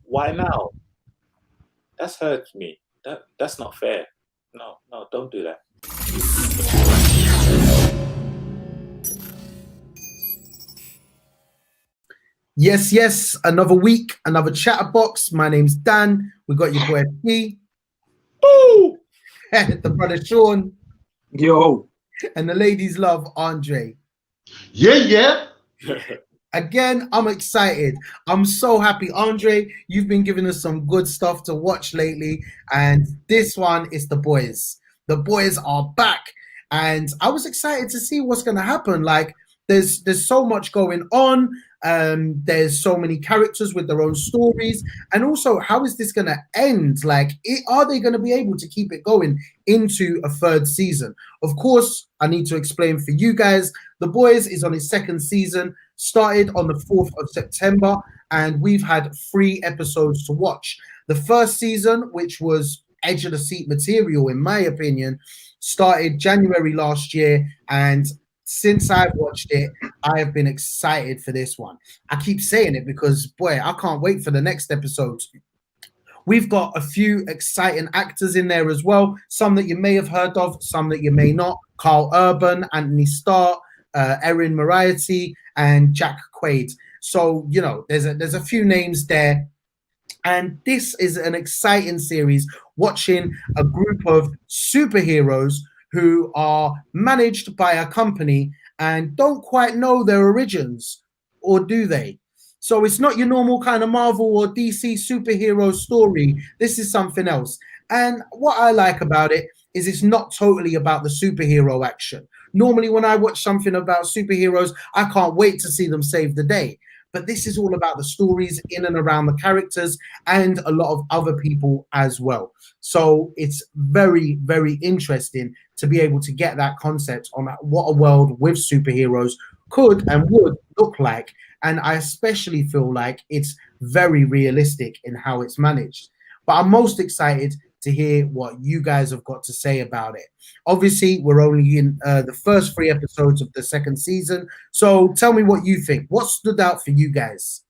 Why now? That's hurt me. That's not fair. No, no, don't do that. Yes, yes, another week, another Chatterbox. My name's Dan. We got your boy P, Boo! the brother Sean, Yo. and the ladies love Andre. Yeah. Again, I'm excited. I'm so happy. Andre, you've been giving us some good stuff to watch lately, and this one is The Boys. The Boys are back, and I was excited to see what's going to happen. Like, there's so much going on. There's so many characters with their own stories, and also, how is this going to end? Like, are they going to be able to keep it going into a third season? Of course, I need to explain for you guys. The Boys is on its second season, started on the 4th of September, and we've had 3 episodes to watch. The first season, which was edge of the seat material, in my opinion, started January last year, and since I've watched it, I have been excited for this one. I keep saying it because, boy, I can't wait for the next episode. We've got a few exciting actors in there as well. Some that you may have heard of, some that you may not. Carl Urban, Anthony Starr, Erin Moriarty, and Jack Quaid. So, you know, there's a few names there. And this is an exciting series, watching a group of superheroes who are managed by a company and don't quite know their origins, or do they? So it's not your normal kind of Marvel or DC superhero story. This is something else. And what I like about it is it's not totally about the superhero action. Normally, when I watch something about superheroes, I can't wait to see them save the day. But this is all about the stories in and around the characters and a lot of other people as well. So it's very, very interesting to be able to get that concept on what a world with superheroes could and would look like. And I especially feel like it's very realistic in how it's managed. But I'm most excited to hear what you guys have got to say about it. Obviously, we're only in the first 3 episodes of the second season. So tell me what you think. What stood out for you guys?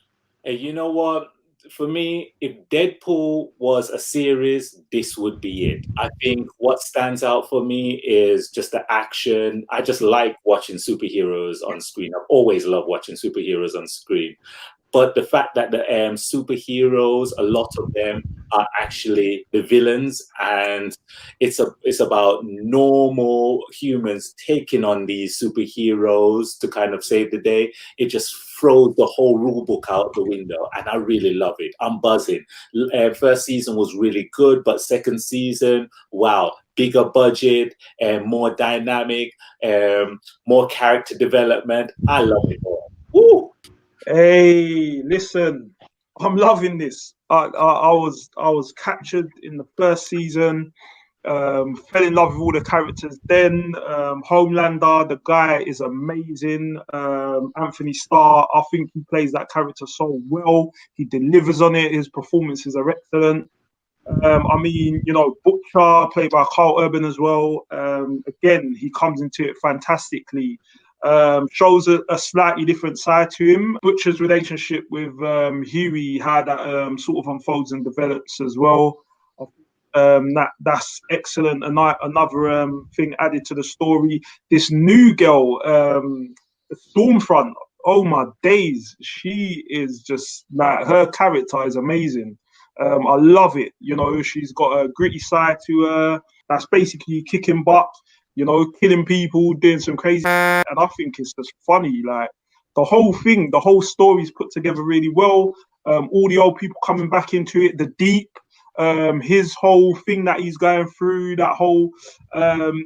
Hey, you know what? For me, if Deadpool was a series, this would be it. I think what stands out for me is just the action. I just like watching superheroes on screen. I've always loved watching superheroes on screen. But the fact that the superheroes, a lot of them are actually the villains, and it's about normal humans taking on these superheroes to kind of save the day. It just throws the whole rule book out the window, and I really love it. I'm buzzing. First season was really good, but second season, wow, bigger budget and more dynamic, more character development. I love it all. Woo! Hey, listen, I'm loving this. I was captured in the first season. Fell in love with all the characters. Then Homelander, the guy is amazing. Anthony Starr, I think he plays that character so well. He delivers on it. His performances are excellent. I mean, you know, Butcher, played by Carl Urban as well. Again, he comes into it fantastically. Shows a slightly different side to him. Butcher's relationship with Huey, how that sort of unfolds and develops as well. That's excellent. Another thing added to the story. This new girl, Stormfront. Oh my days, she is just like, her character is amazing. I love it. You know, she's got a gritty side to her. That's basically kicking butt. You know, killing people, doing some crazy, and I think it's just funny. Like the whole thing, the whole story's put together really well. All the old people coming back into it, the deep, his whole thing that he's going through, that whole,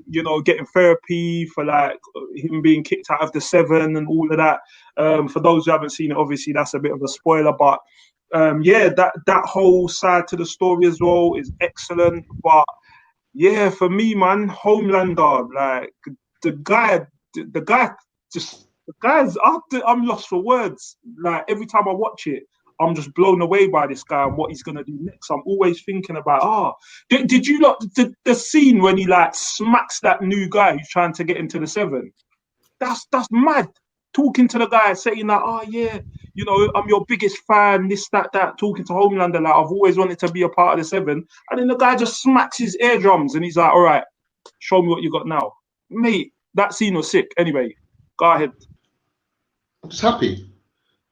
you know, getting therapy for like him being kicked out of the Seven and all of that. For those who haven't seen it, obviously that's a bit of a spoiler, but yeah, that whole side to the story as well is excellent. But yeah, for me, man, Homelander, like the guy's. I'm lost for words. Like every time I watch it, I'm just blown away by this guy and what he's gonna do next. I'm always thinking about, did you not the scene when he like smacks that new guy who's trying to get into the Seven? That's mad. talking to the guy, saying that, oh yeah, you know, I'm your biggest fan, this, that, talking to Homelander, like, I've always wanted to be a part of the Seven. And then the guy just smacks his eardrums and he's like, all right, show me what you got now. Mate, that scene was sick. Anyway, go ahead. I'm just happy.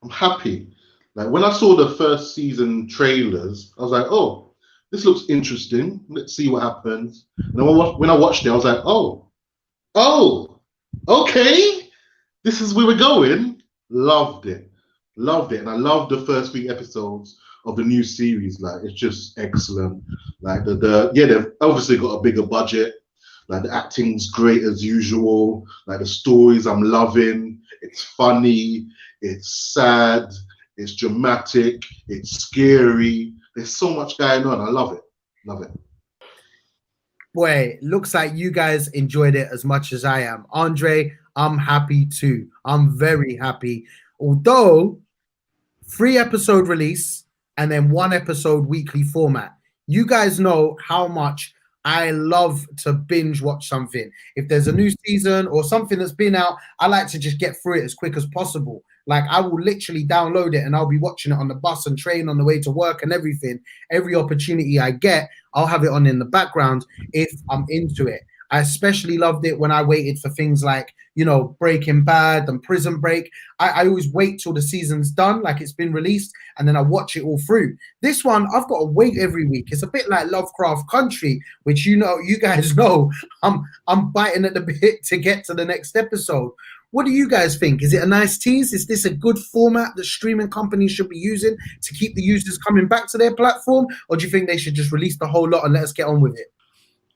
I'm happy. Like when I saw the first season trailers, I was like, oh, this looks interesting. Let's see what happens. And then when I watched it, I was like, oh, okay. This is where we're going. Loved it. And I loved the first 3 episodes of the new series. Like, it's just excellent. Like they've obviously got a bigger budget. Like the acting's great as usual. Like the stories I'm loving. It's funny. It's sad. It's dramatic. It's scary. There's so much going on. I love it. Love it. Boy, looks like you guys enjoyed it as much as I am. Andre, I'm happy too. I'm very happy. Although 3-episode release and then 1-episode weekly format. You guys know how much I love to binge watch something. If there's a new season or something that's been out, I like to just get through it as quick as possible. Like, I will literally download it and I'll be watching it on the bus and train on the way to work and everything. Every opportunity I get, I'll have it on in the background if I'm into it. I especially loved it when I waited for things like, you know, Breaking Bad and Prison Break. I always wait till the season's done, like it's been released, and then I watch it all through. This one, I've got to wait every week. It's a bit like Lovecraft Country, which, you know, you guys know, I'm biting at the bit to get to the next episode. What do you guys think? Is it a nice tease? Is this a good format that streaming companies should be using to keep the users coming back to their platform? Or do you think they should just release the whole lot and let us get on with it?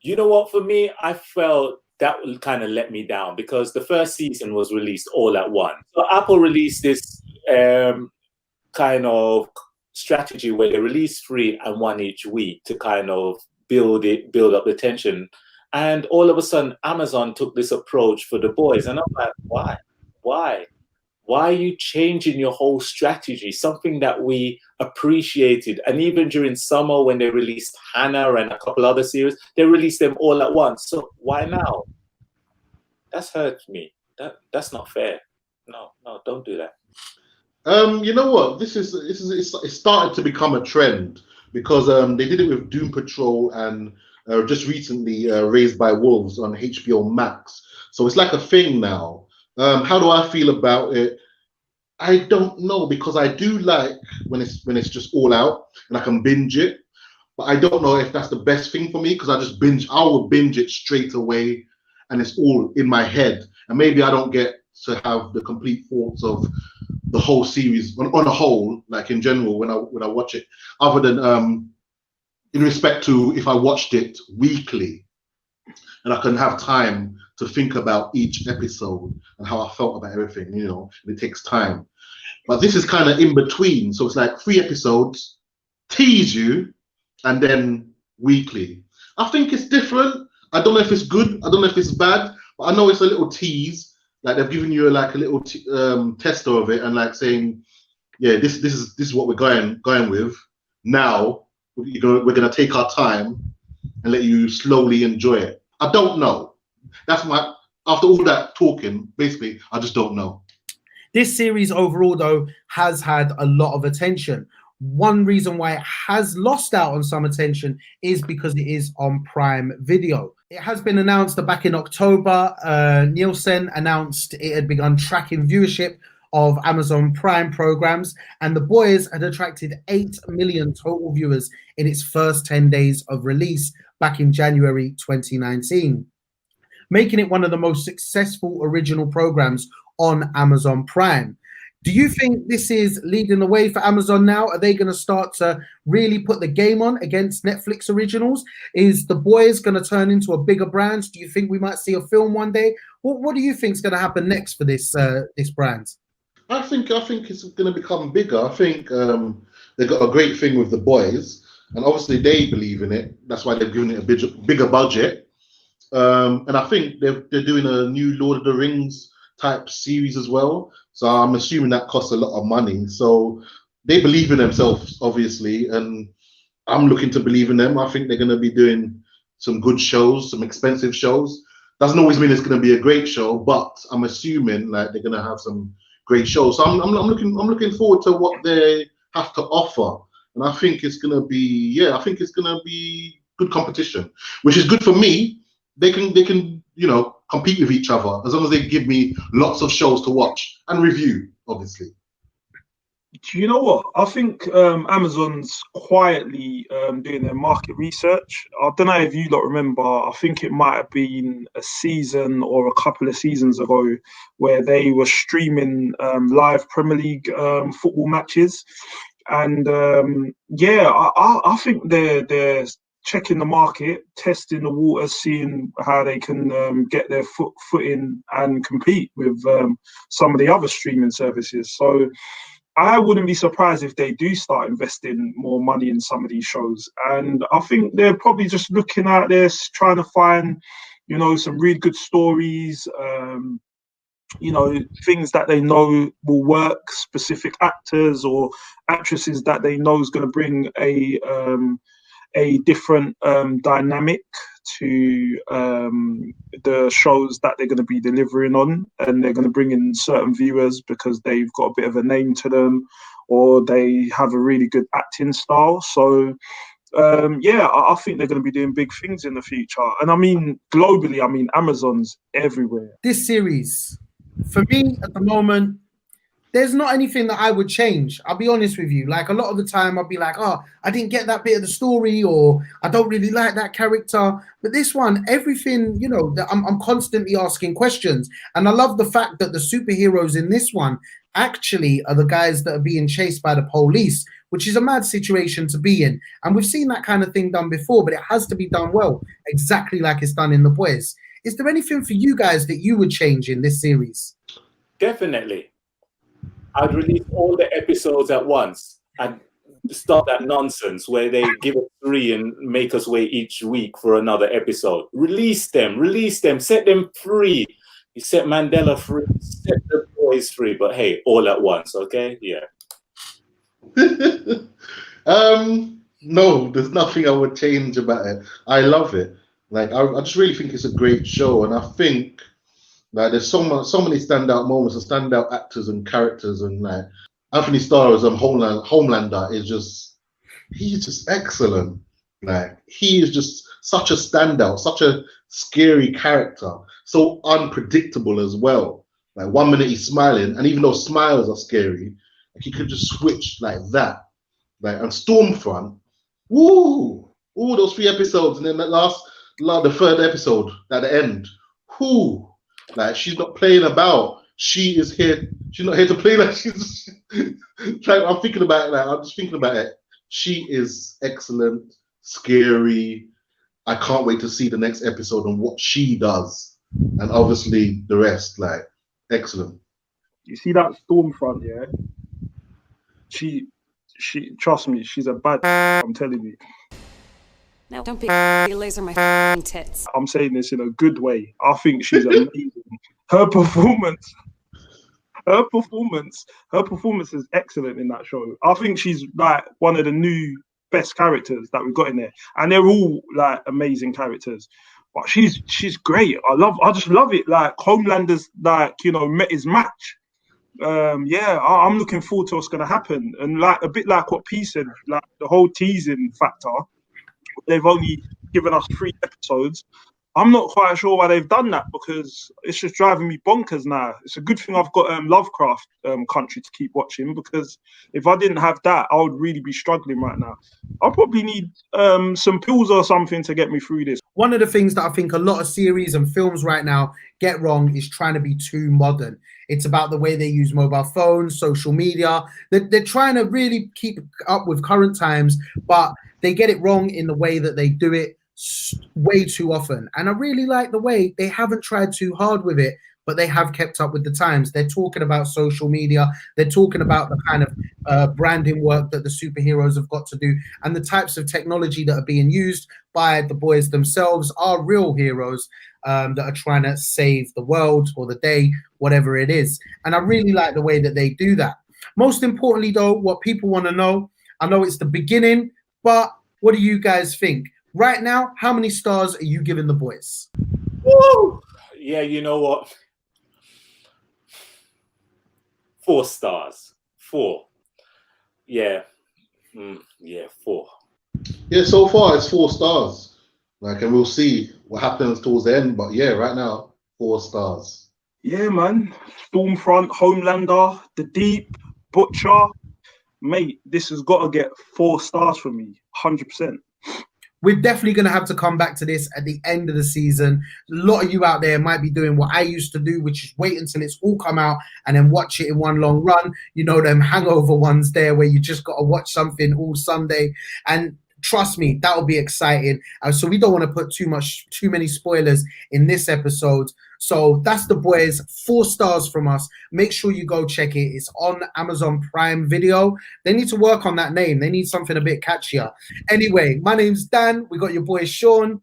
You know what? For me, I felt that kind of let me down because the first season was released all at once. So Apple released this kind of strategy where they release 3 and 1 each week to kind of build up the tension. And all of a sudden, Amazon took this approach for The Boys. And I'm like, why? Why are you changing your whole strategy? Something that we appreciated. And even during summer when they released Hannah and a couple other series, they released them all at once. So why now? That's hurt me. That's not fair. No, don't do that. You know what? It's started to become a trend because they did it with Doom Patrol and just recently Raised by Wolves on HBO Max. So it's like a thing now. How do I feel about it? I don't know, because I do like when it's just all out and I can binge it, but I don't know if that's the best thing for me because I will binge it straight away and it's all in my head, and maybe I don't get to have the complete thoughts of the whole series on a whole, like in general when I watch it, other than in respect to if I watched it weekly and I can have time to think about each episode and how I felt about everything, you know, and it takes time. But this is kind of in between. So it's like 3 episodes, tease you, and then weekly. I think it's different. I don't know if it's good. I don't know if it's bad, but I know it's a little tease. Like they've given you like a little tester of it and like saying, yeah, this is what we're going with. Now we're gonna take our time and let you slowly enjoy it. I don't know. After all that talking, basically, I just don't know. This series overall, though, has had a lot of attention. One reason why it has lost out on some attention is because it is on Prime Video. It has been announced that back in October, Nielsen announced it had begun tracking viewership of Amazon Prime programs, and The Boys had attracted 8 million total viewers in its first 10 days of release back in January 2019, making it one of the most successful original programs on Amazon Prime. Do you think this is leading the way for Amazon now? Are they going to start to really put the game on against Netflix originals? Is The Boys going to turn into a bigger brand? Do you think we might see a film one day? What do you think is going to happen next for this brand? I think it's going to become bigger. I think they've got a great thing with The Boys, and obviously they believe in it. That's why they've given it a bigger budget. And I think they're doing a new Lord of the Rings type series as well. So I'm assuming that costs a lot of money. So they believe in themselves, obviously, and I'm looking to believe in them. I think they're going to be doing some good shows, some expensive shows doesn't always mean it's going to be a great show, but I'm assuming like they're going to have some great shows. So I'm looking forward to what they have to offer, and I think it's going to be I think it's going to be good competition, which is good for me. They can compete with each other as long as they give me lots of shows to watch and review, obviously. Do you know what? I think Amazon's quietly doing their market research. I don't know if you lot remember, I think it might have been a season or a couple of seasons ago where they were streaming live Premier League football matches. And I think they're checking the market, testing the waters, seeing how they can get their foot in and compete with some of the other streaming services. So I wouldn't be surprised if they do start investing more money in some of these shows. And I think they're probably just looking at this, trying to find, some really good stories, things that they know will work, specific actors or actresses that they know is going to bring a different dynamic to the shows that they're going to be delivering on, and they're going to bring in certain viewers because they've got a bit of a name to them or they have a really good acting style. So I think they're going to be doing big things in the future. And I mean, globally, Amazon's everywhere. This series, for me at the moment, there's not anything that I would change. I'll be honest with you. Like, a lot of the time I'll be like, oh, I didn't get that bit of the story, or I don't really like that character. But this one, everything, I'm constantly asking questions. And I love the fact that the superheroes in this one actually are the guys that are being chased by the police, which is a mad situation to be in. And we've seen that kind of thing done before, but it has to be done well, exactly like it's done in The Boys. Is there anything for you guys that you would change in this series? Definitely. I'd release all the episodes at once and stop that nonsense where they give us 3 and make us wait each week for another episode. Release them, set them free. You set Mandela free, set the boys free, but hey, all at once, okay? Yeah. No, there's nothing I would change about it. I love it. Like, I just really think it's a great show, and I think there's so many standout moments and standout actors and characters, and like Anthony Starr as Homelander he's just excellent. Like, he is just such a standout, such a scary character, so unpredictable as well. Like, one minute he's smiling, and even though smiles are scary, like, he could just switch like that. Like, and Stormfront, those 3 episodes, and then the 3rd episode at the end, like, she's not playing about. She is here. She's not here to play. Like, she's like, I'm thinking about it. Like, I'm just thinking about it. She is excellent, scary. I can't wait to see the next episode and what she does, and obviously the rest. Like, excellent. You see that Stormfront, yeah? She trust me, she's a bad. I'm telling you. Now, don't be laser my tits. I'm saying this in a good way. I think she's amazing. Her performance is excellent in that show. I think she's like one of the new best characters that we've got in there, and they're all like amazing characters. But she's great. I just love it. Like, Homelander's met his match. I'm looking forward to what's going to happen, and like a bit like what P said, like the whole teasing factor. They've only given us 3 episodes. I'm not quite sure why they've done that, because it's just driving me bonkers now. It's a good thing I've got Lovecraft Country to keep watching, because if I didn't have that, I would really be struggling right now. I'll probably need some pills or something to get me through this. One of the things that I think a lot of series and films right now get wrong is trying to be too modern. It's about the way they use mobile phones, social media. They're trying to really keep up with current times, but they get it wrong in the way that they do it way too often. And I really like the way they haven't tried too hard with it, but they have kept up with the times. They're talking about social media. They're talking about the kind of branding work that the superheroes have got to do, and the types of technology that are being used by the boys themselves are real heroes that are trying to save the world or the day, whatever it is. And I really like the way that they do that. Most importantly, though, what people want to know, I know it's the beginning, but what do you guys think? Right now, how many stars are you giving The Boys? Woo! Yeah, you know what? 4 stars. 4. Yeah. Yeah, 4. Yeah, so far it's 4 stars. Like, and we'll see what happens towards the end. But yeah, right now, 4 stars. Yeah, man. Stormfront, Homelander, The Deep, Butcher. Mate, this has got to get 4 stars from me. 100%. We're definitely going to have to come back to this at the end of the season. A lot of you out there might be doing what I used to do, which is wait until it's all come out and then watch it in one long run. You know, them hangover ones there where you just got to watch something all Sunday. And trust me, that will be exciting. So we don't want to put too many spoilers in this episode. So that's The Boys, 4 stars from us. Make sure you go check it. It's on Amazon Prime Video. They need to work on that name. They need something a bit catchier. Anyway, my name's Dan. We got your boy Sean.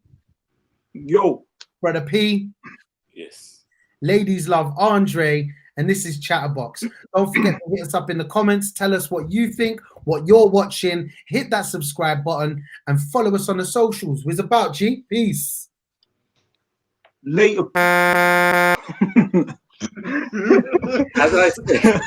Yo. Brother P. Yes. Ladies love Andre. And this is Chatterbox. Don't forget to hit us up in the comments. Tell us what you think, what you're watching. Hit that subscribe button and follow us on the socials. What's about, G? Peace. Later. As I said.